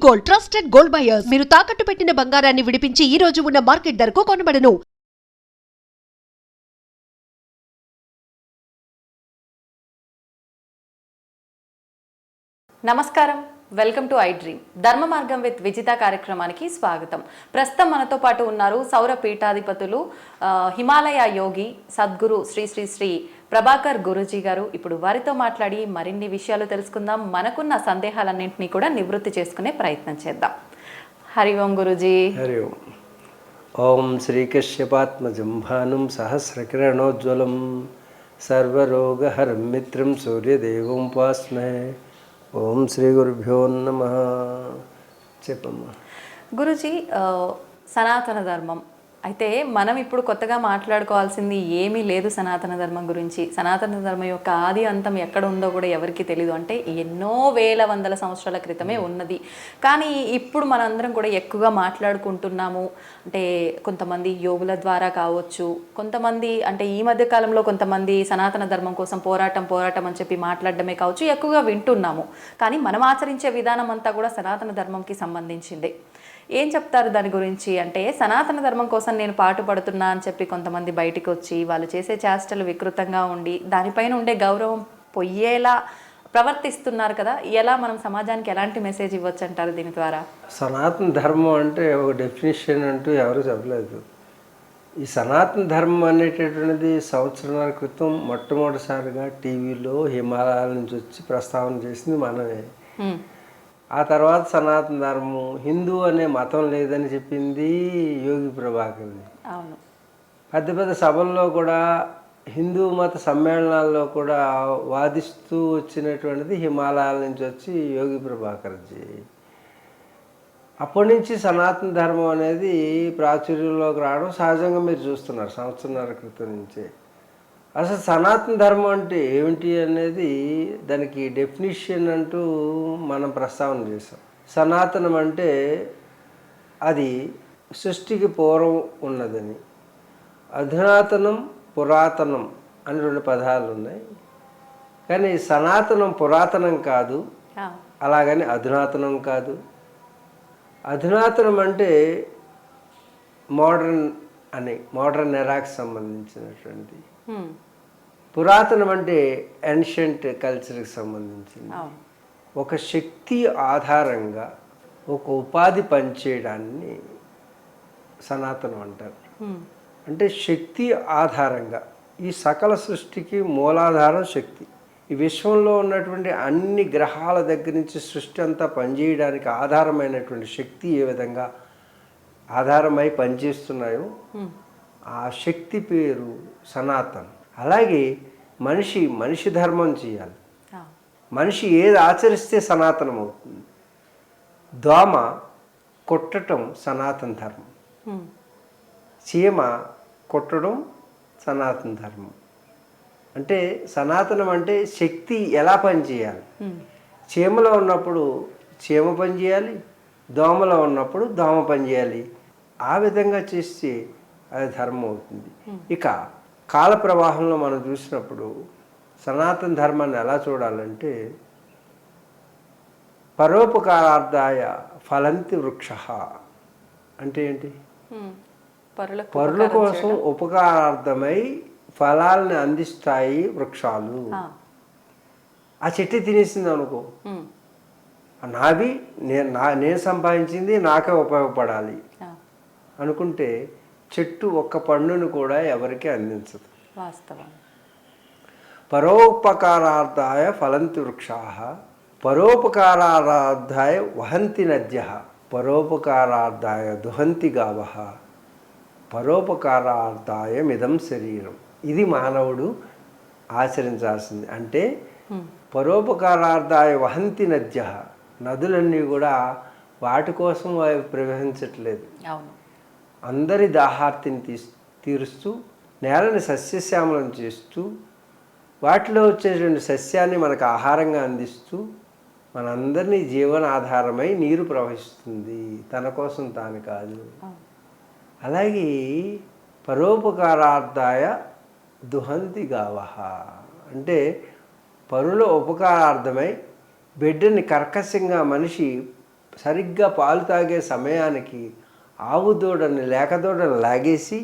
Gold, trusted gold buyers. మీరు తాకట్టు పెట్టిన బంగారాన్ని విడిపించి ఈ రోజు ఉన్న మార్కెట్ ధరకు కొనబడను. నమస్కారం, వెల్కమ్ టు ఐ డ్రీమ్. ధర్మ మార్గం విత్ విజిత కార్యక్రమానికి స్వాగతం. ప్రస్తుతం మనతో పాటు ఉన్నారు సౌర పీఠాధిపతులు హిమాలయ యోగి సద్గురు శ్రీ శ్రీ శ్రీ ప్రభాకర్ గురూజీ గారు. ఇప్పుడు వారితో మాట్లాడి మరిన్ని విషయాలు తెలుసుకుందాం. మనకున్న సందేహాలన్నింటినీ కూడా నివృత్తి చేసుకునే ప్రయత్నం చేద్దాం. హరి ఓం గురూజీ. హరి ఓం. ఓం శ్రీకశ్యపాత్మజం భానుం సహస్రకిరణోజ్వలం సర్వరోగహరం మిత్రం సూర్యదేవం ఉపాస్మహే. ఓం శ్రీ గురుభ్యో నమః. చెప్పమ్మా. గురూజీ, సనాతన ధర్మం అయితే మనం ఇప్పుడు కొత్తగా మాట్లాడుకోవాల్సింది ఏమీ లేదు సనాతన ధర్మం గురించి. సనాతన ధర్మం యొక్క ఆది అంతం ఎక్కడ ఉందో కూడా ఎవరికి తెలియదు. అంటే ఎన్నో వేల వందల సంవత్సరాల క్రితమే ఉన్నది. కానీ ఇప్పుడు మనందరం కూడా ఎక్కువగా మాట్లాడుకుంటున్నాము. అంటే కొంతమంది యోగుల ద్వారా కావచ్చు, కొంతమంది అంటే ఈ మధ్య కాలంలో కొంతమంది సనాతన ధర్మం కోసం పోరాటం అని చెప్పి మాట్లాడడమే కావచ్చు, ఎక్కువగా వింటున్నాము. కానీ మనం ఆచరించే విధానం అంతా కూడా సనాతన ధర్మంకి సంబంధించింది. ఏం చెప్తారు దాని గురించి? అంటే సనాతన ధర్మం కోసం నేను పాటుపడుతున్నా అని చెప్పి కొంతమంది బయటికి వచ్చి వాళ్ళు చేసే చేష్టలు వికృతంగా ఉండి దానిపైన ఉండే గౌరవం పొయ్యేలా ప్రవర్తిస్తున్నారు కదా. ఎలా మనం సమాజానికి ఎలాంటి మెసేజ్ ఇవ్వచ్చు అంటారు దీని ద్వారా? సనాతన ధర్మం అంటే ఒక డెఫినేషన్ అంటూ ఎవరు చెప్పలేదు. ఈ సనాతన ధర్మం అనేటటువంటిది సంవత్సరాల క్రితం మొట్టమొదటిసారిగా టీవీలో హిమాలయాల నుంచి వచ్చి ప్రస్తావన చేసింది మనమే. ఆ తర్వాత సనాతన ధర్మం, హిందూ అనే మతం లేదని చెప్పింది యోగి ప్రభాకర్. అవును. పెద్ద పెద్ద సభల్లో కూడా హిందూ మత సమ్మేళనాల్లో కూడా వాదిస్తూ వచ్చినటువంటిది హిమాలయాల నుంచి వచ్చి యోగి ప్రభాకర్జీ. అప్పటి నుంచి సనాతన ధర్మం అనేది ప్రాచుర్యంలోకి రావడం సహజంగా మీరు చూస్తున్నారు సంవత్సరాల క్రితం నుంచే. అసలు సనాతన ధర్మం అంటే ఏమిటి అనేది దానికి డెఫినిషన్ అంటూ మనం ప్రస్తావన చేసాం. సనాతనం అంటే అది సృష్టికి పూర్వం ఉన్నదని, అధునాతనం పురాతనం అని రెండు పదాలు ఉన్నాయి. కానీ సనాతనం పురాతనం కాదు, అలాగని అధునాతనం కాదు. అధునాతనం అంటే మోడర్న్ ఎరాకి సంబంధించినటువంటి, పురాతనం అంటే ఏన్షియంట్ కల్చర్కి సంబంధించింది. ఒక శక్తి ఆధారంగా ఒక ఉపాధి పనిచేయడాన్ని సనాతనం అంటారు. అంటే శక్తి ఆధారంగా ఈ సకల సృష్టికి మూలాధారం శక్తి. ఈ విశ్వంలో ఉన్నటువంటి అన్ని గ్రహాల దగ్గర నుంచి సృష్టి అంతా పనిచేయడానికి ఆధారమైనటువంటి శక్తి ఏ విధంగా ఆధారమై పనిచేస్తున్నాయో ఆ శక్తి పేరు సనాతన్. అలాగే మనిషి ధర్మం చేయాలి. మనిషి ఏది ఆచరిస్తే సనాతనం అవుతుంది. దోమ కొట్టడం సనాతన ధర్మం, చీమ కొట్టడం సనాతన ధర్మం. అంటే సనాతనం అంటే శక్తి ఎలా పనిచేయాలి. చీమలో ఉన్నప్పుడు చీమ పనిచేయాలి, దోమలో ఉన్నప్పుడు దోమ పనిచేయాలి. ఆ విధంగా చేస్తే అది ధర్మం అవుతుంది. ఇక కాల ప్రవాహంలో మనం చూసినప్పుడు సనాతన ధర్మాన్ని ఎలా చూడాలంటే, పరోపకారార్థాయ ఫలంతి వృక్ష అంటే ఏంటి? పరుల కోసం ఉపకారార్థమై ఫలాల్ని అందిస్తాయి వృక్షాలు. ఆ చెట్టు తినేసింది అనుకో, నావి నేను సంపాదించింది నాకే ఉపయోగపడాలి అనుకుంటే చెట్టు ఒక్క పండును కూడా ఎవరికి అందించదు. వాస్తవం. పరోపకారార్థాయ ఫలంతి వృక్షా పరోపకారార్థాయ వహంతి నద్య పరోపకారార్థాయ దుహంతి గావ పరోపకారార్థాయ మిదం శరీరం. ఇది మానవుడు ఆచరించాల్సింది. అంటే పరోపకారార్థాయ వహంతి నద్య, నదులన్నీ కూడా వాటి కోసం అవి ప్రవహించట్లేదు. అందరి దాహార్తిని తీరుస్తూ నేలని సస్యశ్యామలం చేస్తూ వాటిలో వచ్చేటువంటి సస్యాన్ని మనకు ఆహారంగా అందిస్తూ మనందరినీ జీవనాధారమై నీరు ప్రవహిస్తుంది, తన కోసం తాను కాదు. అలాగే పరోపకారార్థాయ దుహంతి గావహ అంటే పరుల ఉపకారార్థమై బిడ్డని కర్కశంగా మనిషి సరిగ్గా పాలు తాగే సమయానికి ఆవు దూడని లేక దూడని లాగేసి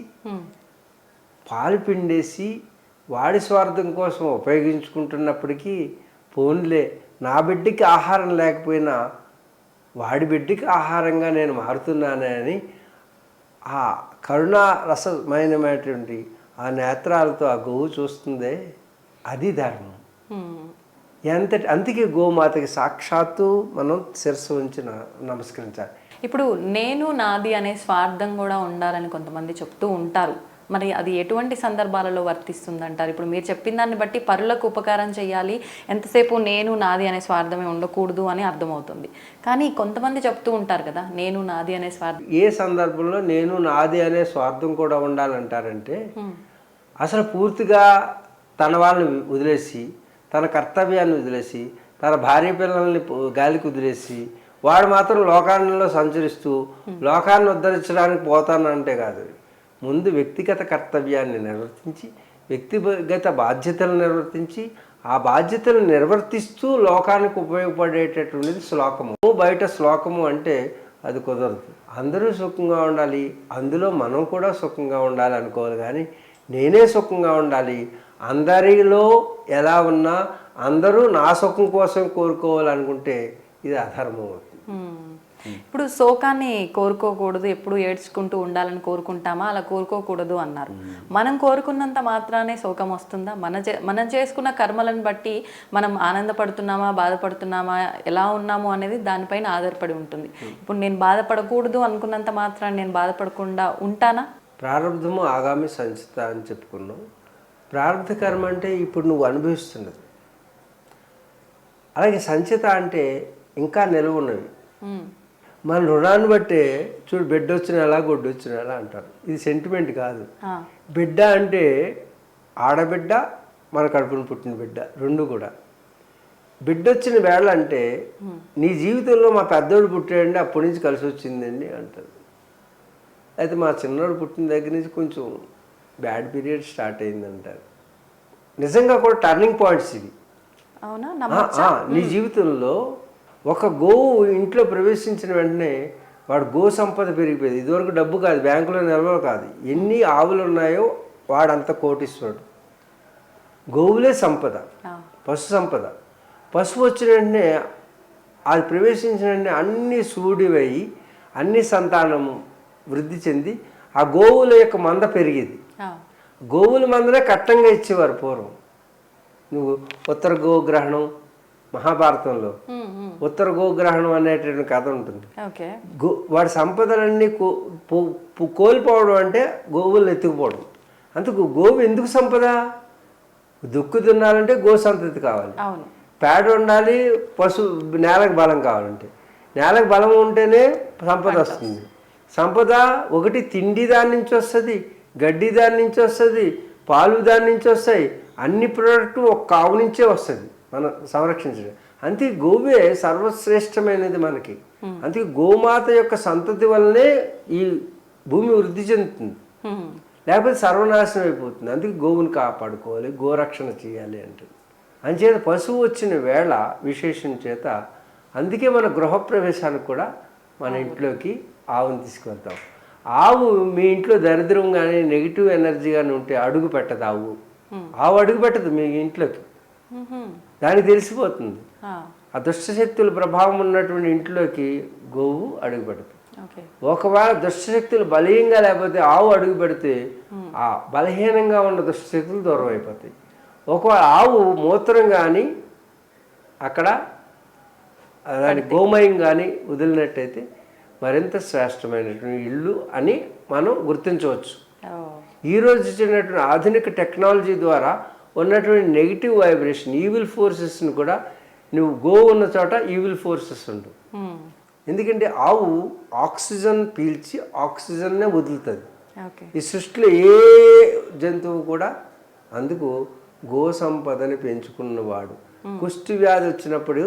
పాలు పిండేసి వాడి స్వార్థం కోసం ఉపయోగించుకుంటున్నప్పటికీ పోన్లే నా బిడ్డకి ఆహారం లేకపోయినా వాడి బిడ్డకి ఆహారంగా నేను మారుతున్నానే అని ఆ కరుణారసమైనటువంటి ఆ నేత్రాలతో ఆ గోవు చూస్తుందే, అది ధర్మం. అందుకే గోమాతకి సాక్షాత్తు మనం శిరస్సు ఉంచి నమస్కరించాలి. ఇప్పుడు నేను నాది అనే స్వార్థం కూడా ఉండాలని కొంతమంది చెప్తూ ఉంటారు. మరి అది ఎటువంటి సందర్భాలలో వర్తిస్తుందంటారు? ఇప్పుడు మీరు చెప్పిన దాన్ని బట్టి పరులకు ఉపకారం చేయాలి, ఎంతసేపు నేను నాది అనే స్వార్థమే ఉండకూడదు అని అర్థమవుతుంది. కానీ కొంతమంది చెప్తూ ఉంటారు కదా, నేను నాది అనే స్వార్థం. ఏ సందర్భంలో నేను నాది అనే స్వార్థం కూడా ఉండాలంటారంటే, అసలు పూర్తిగా తన వాళ్ళని వదిలేసి, తన కర్తవ్యాన్ని వదిలేసి, తన భార్య పిల్లల్ని గాలికి వదిలేసి వాడు మాత్రం లోకాల్లో సంచరిస్తూ లోకాన్ని ఉద్ధరించడానికి పోతానంటే కాదు. ముందు వ్యక్తిగత కర్తవ్యాన్ని నిర్వర్తించి, వ్యక్తిగత బాధ్యతలు నిర్వర్తించి, ఆ బాధ్యతలను నిర్వర్తిస్తూ లోకానికి ఉపయోగపడేటటువంటిది శ్లోకము. బయట శ్లోకము అంటే అది కుదరదు. అందరూ సుఖంగా ఉండాలి, అందులో మనం కూడా సుఖంగా ఉండాలి అనుకోవాలి. కానీ నేనే సుఖంగా ఉండాలి, అందరిలో ఎలా ఉన్నా అందరూ నా సుఖం కోసం కోరుకోవాలనుకుంటే ఇది అధర్మం అవుతుంది. ఇప్పుడు శోకాన్ని కోరుకోకూడదు, ఎప్పుడు ఏడ్చుకుంటూ ఉండాలని కోరుకుంటామా? అలా కోరుకోకూడదు అన్నారు. మనం కోరుకున్నంత మాత్రానే శోకం వస్తుందా? మనం చేసుకున్న కర్మలను బట్టి మనం ఆనందపడుతున్నామా, బాధపడుతున్నామా, ఎలా ఉన్నాము అనేది దానిపైన ఆధారపడి ఉంటుంది. ఇప్పుడు నేను బాధపడకూడదు అనుకున్నంత మాత్రాన్ని నేను బాధపడకుండా ఉంటానా? ప్రారంధము ఆగామి సంచిత అని చెప్పుకున్నాం. ప్రారంధ కర్మ అంటే ఇప్పుడు నువ్వు అనుభవిస్తున్నది. అలాగే సంచిత అంటే ఇంకా నిలువ ఉన్నవి. మన రుణాన్ని బట్టే చూడు, బిడ్డ వచ్చిన ఎలా గొడ్డు వచ్చిన ఎలా అంటారు. ఇది సెంటిమెంట్ కాదు. బిడ్డ అంటే ఆడబిడ్డ, మన కడుపును పుట్టిన బిడ్డ, రెండు కూడా. బిడ్డ వచ్చిన వేళ అంటే నీ జీవితంలో మా పెద్దోడు పుట్టాడండి అప్పటి నుంచి కలిసి వచ్చిందండి అంటారు. అయితే మా చిన్నోడు పుట్టిన దగ్గర నుంచి కొంచెం బ్యాడ్ పీరియడ్ స్టార్ట్ అయిందంటారు. నిజంగా కూడా టర్నింగ్ పాయింట్స్ ఇవి. నీ జీవితంలో ఒక గోవు ఇంట్లో ప్రవేశించిన వెంటనే వాడు గో సంపద పెరిగిపోయింది. ఇదివరకు డబ్బు కాదు, బ్యాంకులో నిల్వలు కాదు, ఎన్ని ఆవులు ఉన్నాయో వాడంత కోటీశ్వరుడు. గోవులే సంపద, పశు సంపద. పశువు వచ్చిన వెంటనే అది ప్రవేశించిన వెంటనే అన్ని సూడివై అన్ని సంతానము వృద్ధి చెంది ఆ గోవుల యొక్క మంద పెరిగేది. గోవుల మందనే కట్టంగా ఇచ్చేవారు పూర్వం. నువ్వు ఉత్తర గోగ్రహణం మహాభారతంలో ఉత్తర గోగ్రహణం అనేటువంటి కథ ఉంటుంది. వాడి సంపదలన్నీ కోల్పోవడం అంటే గోవులను ఎత్తుకుపోవడం. అందుకు గోవు ఎందుకు సంపద? దుక్కు తినాలంటే గో సంతతి కావాలి, పేడ ఉండాలి, నేలకు బలం కావాలంటే నేలకు బలం ఉంటేనే సంపద వస్తుంది. సంపద ఒకటి తిండి దాని నుంచి వస్తుంది, గడ్డి దాని నుంచి వస్తుంది, పాలు దాని నుంచి వస్తాయి. అన్ని ప్రోడక్ట్ ఒక ఆవు నుంచే వస్తుంది మనం సంరక్షించడం. అందుకే గోవే సర్వశ్రేష్టమైనది మనకి. అందుకే గోమాత యొక్క సంతతి వల్లనే ఈ భూమి వృద్ధి చెందుతుంది, లేకపోతే సర్వనాశనం అయిపోతుంది. అందుకే గోవుని కాపాడుకోవాలి, గోరక్షణ చేయాలి అంటే. అంచేత పశువు వచ్చిన వేళ విశేషం చేత అందుకే మన గృహప్రవేశానికి కూడా మన ఇంట్లోకి ఆవుని తీసుకువెళ్తాం. ఆవు మీ ఇంట్లో దరిద్రం కానీ నెగిటివ్ ఎనర్జీ కానీ ఉంటే అడుగు పెట్టదు. ఆవు అడుగు పెట్టదు మీ ఇంట్లోకి, దానికి తెలిసిపోతుంది. ఆ దుష్టశక్తుల ప్రభావం ఉన్నటువంటి ఇంట్లోకి గోవు అడుగు పెడతాయి. ఒకవేళ దుష్టశక్తులు బలీయంగా లేకపోతే ఆవు అడుగు పెడితే ఆ బలహీనంగా ఉన్న దుష్టశక్తులు దూరం అయిపోతాయి. ఒకవేళ ఆవు మూత్రం కానీ అక్కడ దాని గోమయం కానీ వదిలినట్టయితే మరింత శ్రేష్టమైనటువంటి ఇల్లు అని మనం గుర్తించవచ్చు. ఈరోజు ఇచ్చినటువంటి ఆధునిక టెక్నాలజీ ద్వారా ఉన్నటువంటి నెగిటివ్ వైబ్రేషన్, ఈవిల్ ఫోర్సెస్ని కూడా నువ్వు గో ఉన్న చోట ఈవిల్ ఫోర్సెస్ ఉండవు. ఎందుకంటే ఆవు ఆక్సిజన్ పీల్చి ఆక్సిజన్నే వదులుతుంది. ఈ సృష్టిలో ఏ జంతువు కూడా. అందుకు గో సంపదని పెంచుకున్నవాడు కుష్టి వ్యాధి వచ్చినప్పుడు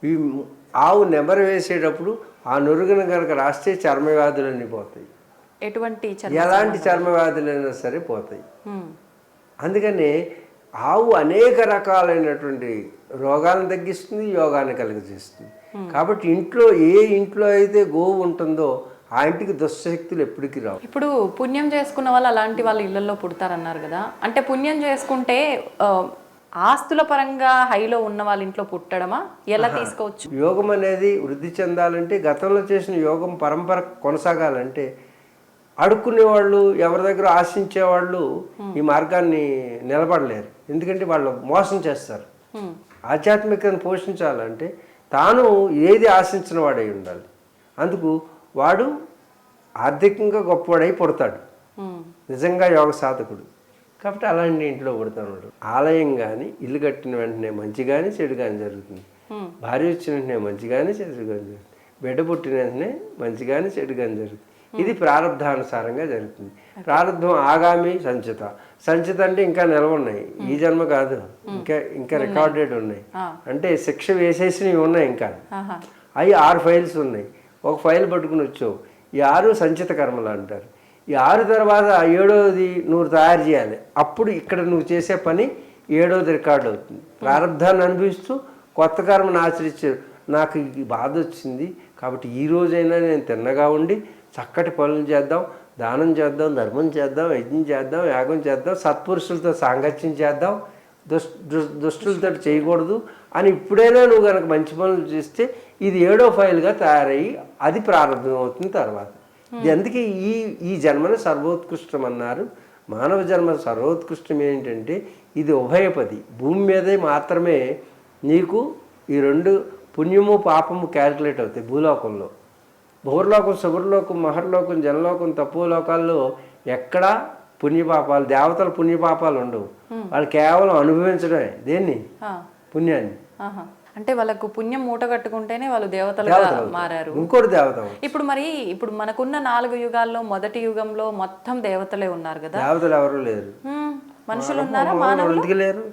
ఈ ఆవు నెమరు వేసేటప్పుడు ఆ నురుగును కనుక రాస్తే చర్మ వ్యాధులన్నీ పోతాయి. ఎలాంటి చర్మ వ్యాధులైనా సరే పోతాయి. అందుకని ఆవు అనేక రకాలైనటువంటి రోగాలను తగ్గిస్తుంది, యోగాన్ని కలుగజేస్తుంది. కాబట్టి ఇంట్లో ఏ ఇంట్లో అయితే గోవు ఉంటుందో ఆ ఇంటికి దుష్టశక్తులు ఎప్పటికీ రావు. ఇప్పుడు పుణ్యం చేసుకున్న వాళ్ళు అలాంటి వాళ్ళ ఇళ్లలో పుడతారన్నారు కదా, అంటే పుణ్యం చేసుకుంటే ఆస్తుల పరంగా హైలో ఉన్న వాళ్ళ ఇంట్లో పుట్టడమా, ఎలా తీసుకోవచ్చు? యోగం అనేది వృద్ధి చెందాలంటే, గతంలో చేసిన యోగం పరంపర కొనసాగాలంటే అడుక్కునే వాళ్ళు, ఎవరి దగ్గర ఆశించే వాళ్ళు ఈ మార్గాన్ని నిలబడలేరు. ఎందుకంటే వాళ్ళు మోసం చేస్తారు. ఆధ్యాత్మికతను పోషించాలంటే తాను ఏది ఆశించిన వాడై ఉండాలి. అందుకు వాడు ఆర్థికంగా గొప్పవాడై పుడతాడు, నిజంగా యోగ సాధకుడు. కాబట్టి అలాంటి ఇంట్లో పుడతాడు. ఆలయం కానీ ఇల్లు కట్టిన వెంటనే మంచి కానీ చెడు కానీ జరుగుతుంది. భార్య వచ్చిన వెంటనే మంచి కానీ చెడు కానీ జరుగుతుంది. బిడ్డ పుట్టిన వెంటనే మంచి కానీ చెడు కానీ జరుగుతుంది. ఇది ప్రారంధానుసారంగా జరుగుతుంది. ప్రారంధం ఆగామి సంచిత. సంచిత అంటే ఇంకా నిల్వ ఉన్నాయి, ఈ జన్మ కాదు, ఇంకా రికార్డెడ్ ఉన్నాయి. అంటే శిక్ష వేసేసినవి ఉన్నాయి. ఇంకా అవి 6 ఫైల్స్ ఉన్నాయి. ఒక ఫైల్ పట్టుకుని వచ్చావు, ఈ 6 సంచిత కర్మలు అంటారు. ఈ 6 తర్వాత 7వది నువ్వు తయారు చేయాలి. అప్పుడు ఇక్కడ నువ్వు చేసే పని 7వది రికార్డు అవుతుంది. ప్రారంధాన్ని అనుభవిస్తూ కొత్త కర్మను ఆచరించారు. నాకు ఈ బాధ వచ్చింది కాబట్టి ఈ రోజైనా నేను తిన్నగా ఉండి చక్కటి పనులు చేద్దాం, దానం చేద్దాం, ధర్మం చేద్దాం, యజ్ఞం చేద్దాం, యాగం చేద్దాం, సత్పురుషులతో సాంగత్యం చేద్దాం, దుష్టులతో చేయకూడదు అని ఇప్పుడైనా నువ్వు కనుక మంచి పనులు చేస్తే ఇది 7వ ఫైల్గా తయారయ్యి అది ప్రారంభం అవుతుంది తర్వాత. అందుకే ఈ జన్మను సర్వోత్కృష్టం అన్నారు. మానవ జన్మ సర్వోత్కృష్టం ఏంటంటే ఇది ఉభయపది. భూమి మీదే మాత్రమే నీకు ఈ 2 పుణ్యము పాపము క్యాలిక్యులేట్ అవుతాయి. భూలోకంలో భూర్లోకం, శుభ్రలోకం, మహర్లోకం, జనలోకం, తపోలోకాల్లో ఎక్కడా పుణ్యపాపాలు, దేవతల పుణ్యపాపాలు ఉండవు. వాళ్ళు కేవలం అనుభవించడమే. దేన్ని? పుణ్యాన్ని. అంటే వాళ్ళకు పుణ్యం మూట కట్టుకుంటేనే వాళ్ళు దేవతలుగా మారారు. ఇంకోటి దేవత. ఇప్పుడు మనకున్న 4 యుగాల్లో మొదటి యుగంలో మొత్తం దేవతలే ఉన్నారు కదా. దేవతలు ఎవరు లేరు. మనుషులు ఉన్నారా? మానవులు ఎందుకు లేరు?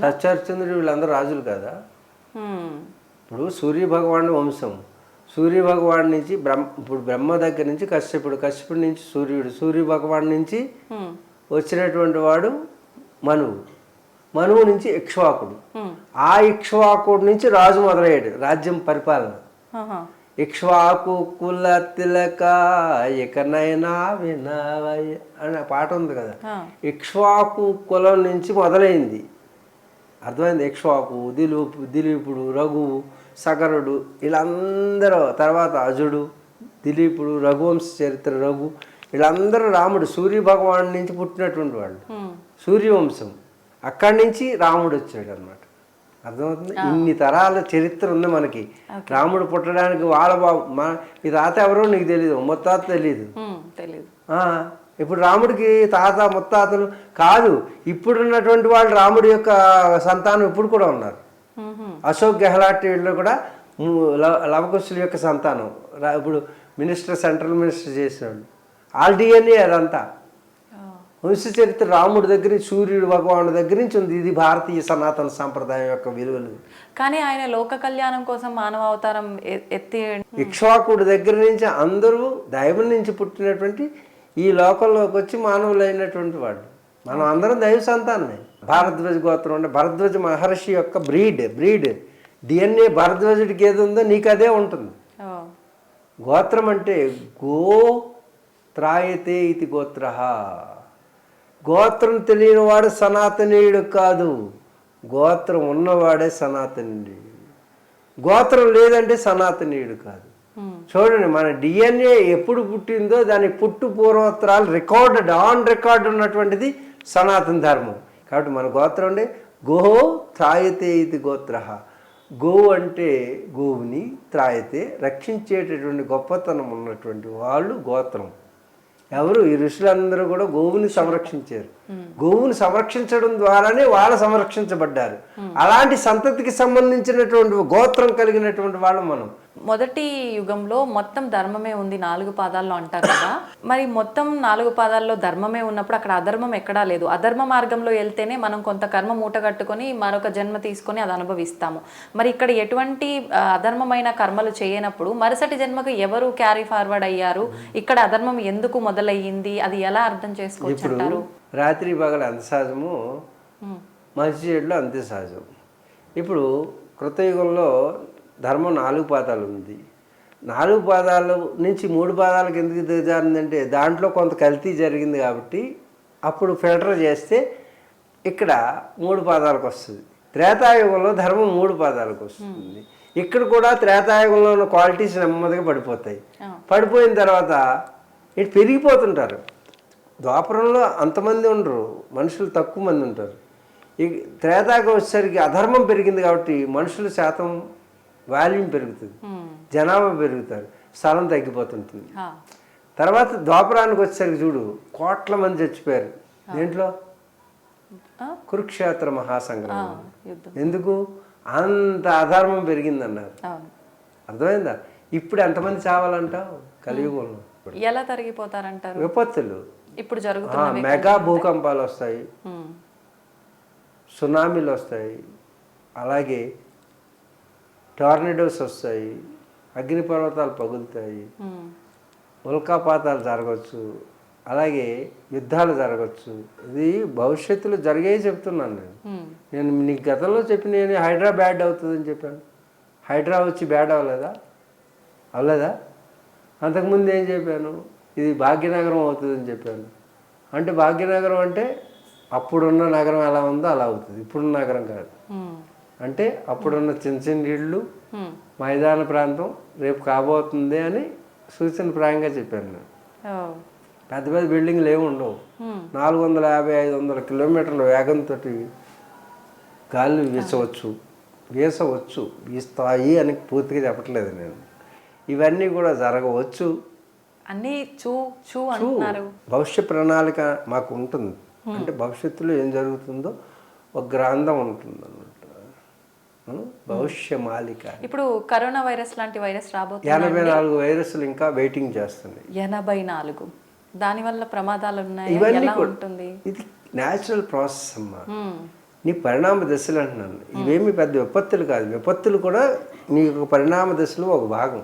సత్యహరిశ్చంద్రుడు వీళ్ళందరూ రాజులు కదా. ఇప్పుడు సూర్య భగవానుడు వంశం. సూర్య భగవాన్ నుంచి ఇప్పుడు బ్రహ్మ దగ్గర నుంచి కశ్యపుడి నుంచి సూర్య భగవాన్ నుంచి వచ్చినటువంటి వాడు మనువు నుంచి ఇక్ష్వాకుడు. ఆ ఇక్ష్వాకుడు నుంచి రాజు మొదలయ్యాడు రాజ్యం పరిపాలన. ఇక్ష్వాకు కుల తిలక ఇకనైనా వినవయ్య అనే పాట ఉంది కదా. ఇక్ష్వాకు కులం నుంచి మొదలైంది. అర్థమైంది? ఇక్ష్వాకు, దిలీపుడు, రఘువు, సగరుడు, వీళ్ళందరూ, తర్వాత అజుడు, దిలీపుడు, రఘువంశ చరిత్ర, రఘు, వీళ్ళందరూ రాముడు సూర్య భగవాన్ నుంచి పుట్టినటువంటి వాళ్ళు. సూర్యవంశం. అక్కడి నుంచి రాముడు వచ్చాడు అనమాట. అర్థమవుతుంది? ఇన్ని తరాల చరిత్ర ఉంది మనకి. రాముడు పుట్టడానికి వాళ్ళ ఈ తాత ఎవరో నీకు తెలియదు, ముత్తాత తెలియదు. ఇప్పుడు రాముడికి తాత ముత్తాతలు కాదు, ఇప్పుడున్నటువంటి వాళ్ళు రాముడి యొక్క సంతానం ఇప్పుడు కూడా ఉన్నారు. అశోక్ గెహ్లాట్ వీళ్ళు కూడా లవకుశుల యొక్క సంతానం. ఇప్పుడు సెంట్రల్ మినిస్టర్ చేసినాడు. ఆల్ డిఎన్ఏ అదంతా. వంశ చరిత్ర రాముడి దగ్గర నుంచి, సూర్యుడు భగవానుడి దగ్గర నుంచి ఉంది. ఇది భారతీయ సనాతన సాంప్రదాయం యొక్క విలువలు. కానీ ఆయన లోక కళ్యాణం కోసం మానవ అవతారం ఎత్తి ఇక్ష్వాకుడి దగ్గర నుంచి అందరూ దైవం నుంచి పుట్టినటువంటి ఈ లోకంలోకి వచ్చి మానవులు అయినటువంటి వాడు. మనం అందరం దైవ సంతానమే. భారద్వాజ గోత్రం అంటే భరద్వాజ మహర్షి యొక్క బ్రీడ్ డిఎన్ఏ భరద్వాజుడికి ఏది ఉందో నీకు అదే ఉంటుంది. గోత్రం అంటే త్రాయతే ఇది గోత్ర. గోత్రం తెలియనివాడు సనాతనీయుడు కాదు, గోత్రం ఉన్నవాడే సనాతనీయుడు. గోత్రం లేదంటే సనాతనీయుడు కాదు. చూడండి, మన డిఎన్ఏ ఎప్పుడు పుట్టిందో దాని పుట్టు పూర్వోత్తరాలు ఆన్ రికార్డ్ ఉన్నటువంటిది సనాతన ధర్మం. కాబట్టి మన గోత్రం అంటే త్రాయతే ఇది గోత్ర. గోవు అంటే గోవుని, త్రాయతే రక్షించేటటువంటి గొప్పతనం ఉన్నటువంటి వాళ్ళు గోత్రం. ఎవరు? ఈ ఋషులందరూ కూడా గోవుని సంరక్షించారు. గోవుని సంరక్షించడం ద్వారానే వాళ్ళు సంరక్షించబడ్డారు. అలాంటి సంతతికి సంబంధించినటువంటి గోత్రం కలిగినటువంటి వాళ్ళు మనం. మొదటి యుగంలో మొత్తం ధర్మమే ఉంది 4 పాదాల్లో అంటారు కదా. మరి మొత్తం 4 పాదాల్లో ధర్మమే ఉన్నప్పుడు అక్కడ అధర్మం ఎక్కడా లేదు. అధర్మ మార్గంలో వెళ్తేనే మనం కొంత కర్మ మూట కట్టుకొని మరొక జన్మ తీసుకొని అది అనుభవిస్తాము. మరి ఇక్కడ ఎటువంటి అధర్మమైన కర్మలు చేయనప్పుడు మరుసటి జన్మకు ఎవరు క్యారీ ఫార్వర్డ్ అయ్యారు? ఇక్కడ అధర్మం ఎందుకు మొదలయ్యింది? అది ఎలా అర్థం చేసుకోవచ్చు అంటారు? రాత్రి పగలు అంత సహజము, మంచి చెడులు అంతే సహజం. ఇప్పుడు కృతయుగంలో ధర్మం 4 పాదాలు ఉంది. 4 పాదాల నుంచి 3 పాదాలకు ఎందుకు దిగజారిందంటే దాంట్లో కొంత కల్తీ జరిగింది కాబట్టి అప్పుడు ఫిల్టర్ చేస్తే ఇక్కడ 3 పాదాలకు వస్తుంది. త్రేతాయుగంలో ధర్మం 3 పాదాలకు వస్తుంది. ఇక్కడ కూడా త్రేతాయుగంలో ఉన్న క్వాలిటీస్ నెమ్మదిగా పడిపోతాయి. పడిపోయిన తర్వాత ఇటు పెరిగిపోతుంటారు. ద్వాపరంలో అంతమంది ఉండరు, మనుషులు తక్కువ మంది ఉంటారు. ఈ త్రేతాయుగం వచ్చేసరికి అధర్మం పెరిగింది కాబట్టి మనుషుల శాతం వాల్యూమ్ పెరుగుతుంది, జనాభా పెరుగుతారు, స్థలం తగ్గిపోతుంటుంది. తర్వాత ద్వాపరానికి వచ్చేసరికి చూడు కోట్ల మంది చచ్చిపోయారు. దేంట్లో? కురుక్షేత్ర మహాసంగ్రామం. ఎందుకు? అంత అధర్మం పెరిగిందన్నారు. అర్థమైందా? ఇప్పుడు ఎంతమంది చావాలంటావు కలియుగంలో? ఎలా తరిగిపోతారంటారు? విపత్తులు ఇప్పుడు జరుగుతున్న మెగా భూకంపాలు వస్తాయి, సునామీలు వస్తాయి, అలాగే టార్నడోస్ వస్తాయి, అగ్నిపర్వతాలు పగులుతాయి, ఉల్కాపాతాలు జరగవచ్చు, అలాగే యుద్ధాలు జరగచ్చు. ఇది భవిష్యత్తులో జరిగే చెప్తున్నాను నేను నీకు గతంలో చెప్పిన నేను హైడ్రా బ్యాడ్ అవుతుందని చెప్పాను. హైడ్రా వచ్చి బ్యాడ్ అవ్వలేదా? అవ్వలేదా? అంతకుముందు ఏం చెప్పాను? ఇది భాగ్యనగరం అవుతుందని చెప్పాను. అంటే భాగ్యనగరం అంటే అప్పుడున్న నగరం ఎలా ఉందో అలా అవుతుంది, ఇప్పుడున్న నగరం కాదు. అంటే అప్పుడున్న చిన్న చిన్న ఇళ్ళు, మైదాన ప్రాంతం రేపు కాబోతుంది అని సూచనప్రాయంగా చెప్పాను నేను. పెద్ద పెద్ద బిల్డింగ్లు ఏమి ఉండవు. 450-500 కిలోమీటర్ల వేగంతో గాలి వీసవచ్చు, వీస్తాయి అని పూర్తిగా చెప్పట్లేదు నేను. ఇవన్నీ కూడా జరగవచ్చు. అన్నీ అంటున్నారు. భవిష్య ప్రణాళిక మాకు ఉంటుంది. అంటే భవిష్యత్తులో ఏం జరుగుతుందో ఒక గ్రంథం ఉంటుంది అన్నమాట, భవిష్య మాలిక. ఇప్పుడు కరోనా వైరస్ లాంటి వైరస్ రాబోతుంది. 84 వైరస్లు ఇంకా వెయిటింగ్ చేస్తున్నాయి. 84 దానివల్ల ప్రమాదాలు ఉన్నాయి. ఇవన్నీ ఉంటుంది. ఇది న్యాచురల్ ప్రాసెస్ అమ్మా. నీ పరిణామ దశలు అంటున్నాను. ఇవేమి పెద్ద విపత్తులు కాదు. విపత్తులు కూడా నీ పరిణామ దశలో ఒక భాగం.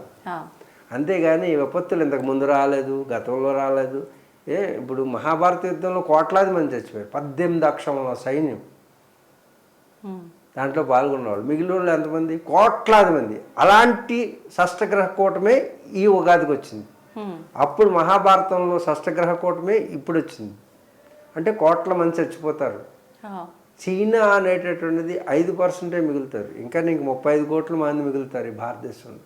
అంతేగాని ఈ విపత్తులు ఇంతకు ముందు రాలేదు, గతంలో రాలేదు. ఇప్పుడు మహాభారత యుద్ధంలో కోట్లాది మంది చచ్చిపోయారు. 18 అక్షరాల సైన్యం దాంట్లో పాల్గొన్నవాళ్ళు. మిగిలిన వాళ్ళు ఎంతమంది? కోట్లాది మంది. అలాంటి షష్టగ్రహ కూటమే ఈ ఉగాదికి వచ్చింది. అప్పుడు మహాభారతంలో షష్టగ్రహ కూటమే ఇప్పుడు వచ్చింది. అంటే కోట్ల మంది చచ్చిపోతారు. చైనా అనేటటువంటిది 5% మిగులుతారు. ఇంకా నీకు 35 కోట్ల మంది మిగులుతారు ఈ భారతదేశంలో.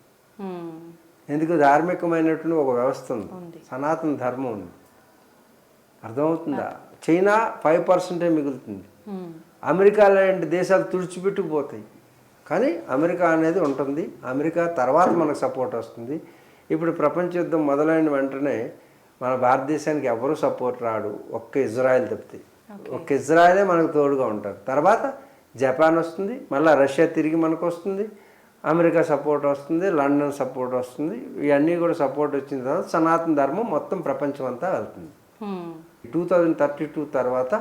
ఎందుకు? ధార్మికమైనటువంటి ఒక వ్యవస్థ ఉంది, సనాతన ధర్మం ఉంది. అర్థమవుతుందా? చైనా 5% మిగులుతుంది. అమెరికా లాంటి దేశాలు తుడిచిపెట్టుకుపోతాయి. కానీ అమెరికా అనేది ఉంటుంది. అమెరికా తర్వాత మనకు సపోర్ట్ వస్తుంది. ఇప్పుడు ప్రపంచ యుద్ధం మొదలైన వెంటనే మన భారతదేశానికి ఎవరు సపోర్ట్ రాడు, ఒక్క ఇజ్రాయెల్ తప్పితే. ఒక్క ఇజ్రాయెలే మనకు తోడుగా ఉంటారు. తర్వాత జపాన్ వస్తుంది, మళ్ళీ రష్యా తిరిగి మనకు వస్తుంది, అమెరికా సపోర్ట్ వస్తుంది, లండన్ సపోర్ట్ వస్తుంది. ఇవన్నీ కూడా సపోర్ట్ వచ్చిన తర్వాత సనాతన ధర్మం మొత్తం ప్రపంచం అంతా వెళ్తుంది. 2032 తర్వాత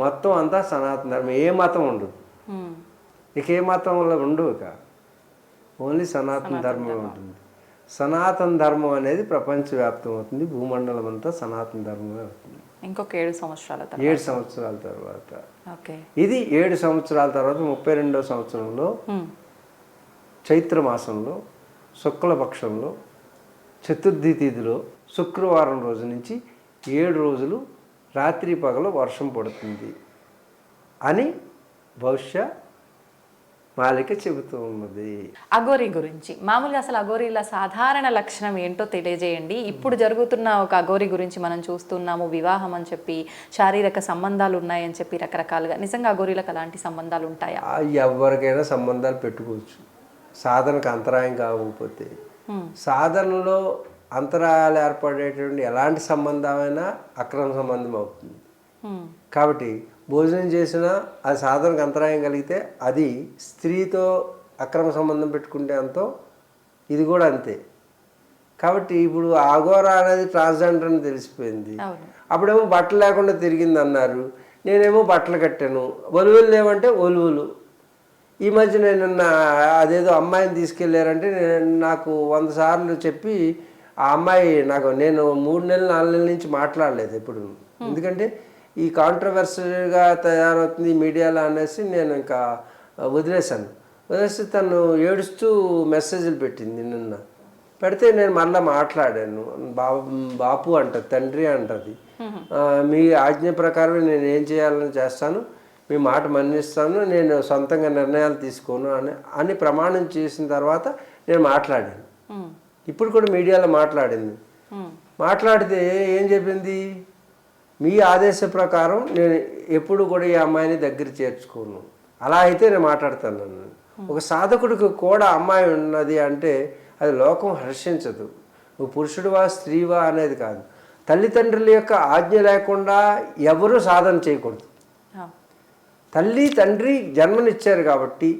మొత్తం అంతా సనాతన ధర్మం. ఏ మతం ఉండదు ఇక, ఏ మతం వల్ల ఉండవు ఇక, ఓన్లీ సనాతన ధర్మం ఉంటుంది. సనాతన ధర్మం అనేది ప్రపంచవ్యాప్తం అవుతుంది. భూమండలం అంతా సనాతన ధర్మమే అవుతుంది. ఇంకొక 7 సంవత్సరాల తర్వాత 7 సంవత్సరాల తర్వాత ఇది 7 సంవత్సరాల తర్వాత 32వ సంవత్సరంలో చైత్ర మాసంలో శుక్లపక్షంలో చతుర్థి తిథిలో శుక్రవారం రోజు నుంచి 7 రోజులు రాత్రి పగలు వర్షం పడుతుంది అని భవిష్య మాలిక చెబుతూ ఉన్నది. అఘోరి గురించి మామూలుగా అసలు అఘోరీల సాధారణ లక్షణం ఏంటో తెలియజేయండి. ఇప్పుడు జరుగుతున్న ఒక అఘోరి గురించి మనం చూస్తున్నాము. వివాహం అని చెప్పి, శారీరక సంబంధాలు ఉన్నాయని చెప్పి రకరకాలుగా. నిజంగా అఘోరీలకు అలాంటి సంబంధాలు ఉంటాయా? ఎవరికైనా సంబంధాలు పెట్టుకోవచ్చు, సాధనకు అంతరాయం కాకపోతే. సాధనలో అంతరాయాలు ఏర్పడేటువంటి ఎలాంటి సంబంధమైనా అక్రమ సంబంధం అవుతుంది. కాబట్టి భోజనం చేసినా అది సాధనకు అంతరాయం కలిగితే అది స్త్రీతో అక్రమ సంబంధం పెట్టుకుంటే అంతో ఇది కూడా అంతే. కాబట్టి ఇప్పుడు అఘోర అనేది ట్రాన్స్జెండర్ అని తెలిసిపోయింది. అప్పుడేమో బట్టలు లేకుండా తిరిగింది అన్నారు, నేనేమో బట్టలు కట్టాను. ఒలువులు లేవంటే ఒలువులు. ఈ మధ్య నేను అదేదో అమ్మాయిని తీసుకెళ్ళారంటే నాకు 100 సార్లు చెప్పి ఆ అమ్మాయి నేను 3 నెలలు 4 నెలల నుంచి మాట్లాడలేదు ఎప్పుడు. ఎందుకంటే ఈ కాంట్రవర్సీగా తయారవుతుంది మీడియాలో అనేసి నేను ఇంకా వదిలేశాను. వదిలేస్తే తను ఏడుస్తూ మెసేజ్లు పెట్టింది నిన్న. పెడితే నేను మళ్ళీ మాట్లాడాను. బాపు అంటది, తండ్రి అంటది. మీ ఆజ్ఞ ప్రకారం నేను ఏం చేయాలని చేస్తాను, మీ మాట మన్నిస్తాను, నేను సొంతంగా నిర్ణయాలు తీసుకోను అని ప్రమాణం చేసిన తర్వాత నేను మాట్లాడాను. ఇప్పుడు కూడా మీడియాలో మాట్లాడింది. మాట్లాడితే ఏం చెప్పింది, మీ ఆదేశ ప్రకారం నేను ఎప్పుడు కూడా ఈ అమ్మాయిని దగ్గర చేర్చుకోను, అలా అయితే నేను మాట్లాడతాను. నన్ను ఒక సాధకుడికి కూడా అమ్మాయి ఉన్నది అంటే అది లోకం హర్షించదు. నువ్వు పురుషుడివా స్త్రీవా అనేది కాదు. తల్లిదండ్రుల యొక్క ఆజ్ఞ లేకుండా ఎవరూ సాధన చేయకూడదు. తల్లి తండ్రి జన్మనిచ్చారు కాబట్టి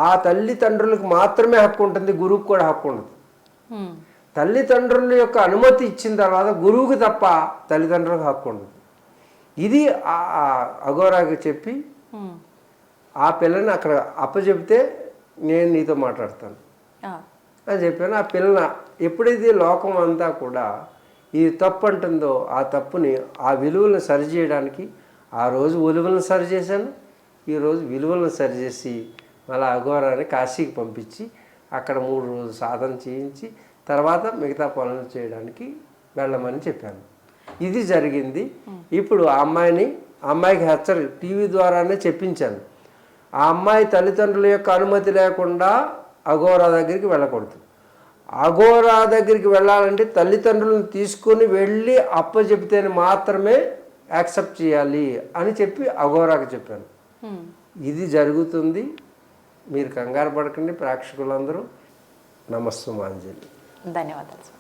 ఆ తల్లిదండ్రులకు మాత్రమే హక్కు ఉంటుంది, గురువుకు కూడా హక్కు ఉండదు. తల్లిదండ్రుల యొక్క అనుమతి ఇచ్చిన తర్వాత గురువుకి తప్ప తల్లిదండ్రులకు హక్కు ఉండదు. ఇది అఘోరాకి చెప్పి ఆ పిల్లని అక్కడ అప్పచెప్తే నేను నీతో మాట్లాడతాను అని చెప్పాను. ఆ పిల్ల ఎప్పుడైతే లోకం అంతా కూడా ఇది తప్పు అంటుందో ఆ తప్పుని, ఆ విలువలను సరిచేయడానికి ఆ రోజు విలువలను సరిచేశాను, ఈరోజు విలువలను సరిచేసి మళ్ళీ అఘోరాన్ని కాశీకి పంపించి అక్కడ 3 రోజులు సాధన చేయించి తర్వాత మిగతా పనులు చేయడానికి వెళ్ళమని చెప్పాను. ఇది జరిగింది. ఇప్పుడు ఆ అమ్మాయికి హెచ్చరిక టీవీ ద్వారానే చెప్పించాను. ఆ అమ్మాయి తల్లిదండ్రుల యొక్క అనుమతి లేకుండా అఘోరా దగ్గరికి వెళ్ళకూడదు. అఘోరా దగ్గరికి వెళ్ళాలంటే తల్లిదండ్రులను తీసుకొని వెళ్ళి అప్పచెప్తేనే మాత్రమే యాక్సెప్ట్ చేయాలి అని చెప్పి అఘోరాకి చెప్పాను. ఇది జరుగుతుంది. మీరు కంగారు పడకండి ప్రేక్షకులందరూ. నమస్తే మాంజలి. ధన్యవాదాలు.